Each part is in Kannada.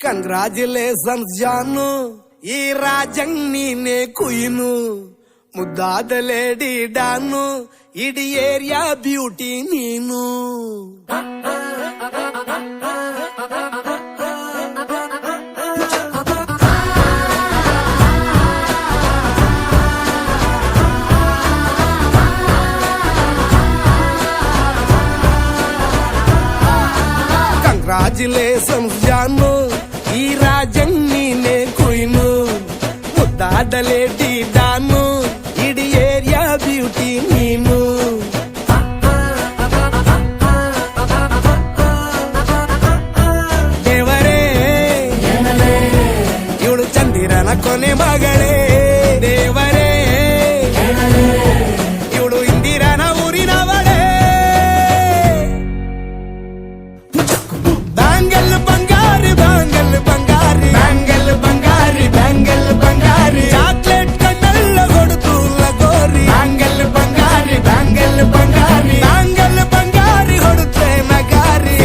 ಕಂಗ್ರಾಚುಲೇಷನ್ಸ್ ಜಾನು, ಈ ರಾಜಂಗ್ ನೀನೆ ಕುಯ್ನು, ಮುದ್ದಾದ ಲೇಡಿ ಡಾನು, ಇಡೀ ಏರಿಯಾ ಬ್ಯೂಟಿ ನೀನು. ಕಂಗ್ರಾಚುಲೇಷನ್ಸ್ ಜಾನು, ಈ ರಾಜಂಗ್ ನೀನೆ ಕುಯ್ನು, ಮುದ್ದಾದ ಲೇಡಿ ಡಾನು, ಇಡೀ ಏರಿಯಾ ಬ್ಯೂಟಿ ನೀನು. ದೇವರೇ ಇವಳು ಚಂದಿರನ ಕೊನೆ ಮಗಳೇ, ದೇವರೇ ಇವಳು ಇಂದಿರನ ಊರಿನವಳೇ. ಬ್ಯಾಂಗಲ್ ಬಂಗಾರಿ ಬ್ಯಾಂಗಲ್ ಬಂಗಾರಿ ಬ್ಯಾಂಗಲ್ ಬಂಗಾರಿ ಬ್ಯಾಂಗಲ್ ಬಂಗಾರಿ, ಚಾಕ್ಲೇಟ್ ಕಣ್ಣೆಲ್ಲ ಕೊಡುತ್ತು ಲಗೋರಿ. ಬ್ಯಾಂಗಲ್ ಬಂಗಾರಿ ಬ್ಯಾಂಗಲ್ ಬಂಗಾರಿ ಬ್ಯಾಂಗಲ್ ಬಂಗಾರಿ ಹೊಡುತ್ತೆ ನಗಾರಿ.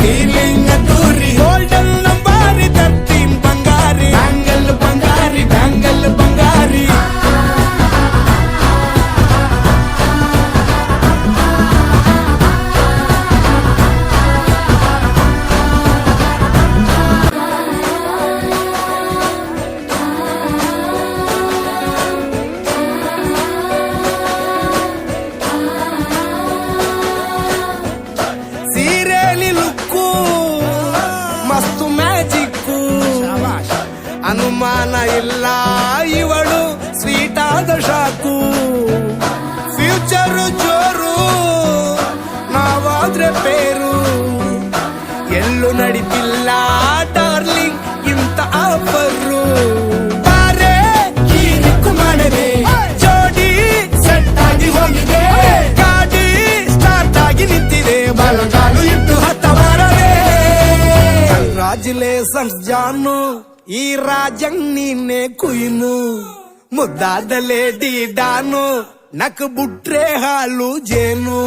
ಫೀಲಿಂಗ್ ತೂರಿ ಗೋಲ್ಡನ್ ನಂಬಾರಿ 13 ಬಂಗಾರಿ. ಬ್ಯಾಂಗಲ್ ಬಂಗಾರಿ ಬ್ಯಾಂಗಲ್ ಬಂಗಾರಿ. ಸೀರೆಲಿ ಲುಕ್ಕು ಮಸ್ತು ಮ್ಯಾಜಿಕ್ಕು, ಅನುಮಾನ ಇಲ್ಲ ಇವಳು ಸ್ವೀಟ್ ಆದ ಶಾಕು. ಫ್ಯೂಚರು ಜೋರು ನಾವಾದ್ರೆ ಪೇರು, ಎಲ್ಲೂ ನಡೀತಿಲ್ಲ ಡಾರ್ಲಿಂಗ್ ಇಂತ ಆಫರು. ಬಾರೆ ಹೀರಿಕ್ಕು ಮಾಡದೆ ಜೋಡಿ ಸೆಟ್ ಆಗಿ ಹೋಗಿದೆ, ಗಾಡಿ ಸ್ಟಾರ್ಟ್ ಆಗಿ ನಿಂತಿದೆ, ಬಲಗಾಲು ಇಟ್ಟು ಹತ್ತ ಬಾರದೆ. ಕಂಗ್ರಾಚುಲೇಷನ್ಸ್ ಜಾನು, ಈ ರಾಜಂಗ್ ನೀನೆ ಕುಯ್ನು, ಮುದ್ದಾದ ಲೇಡಿ ಡಾನು, ನಕ್ ಬುಟ್ರೆ ಹಾಲು ಜೇನು.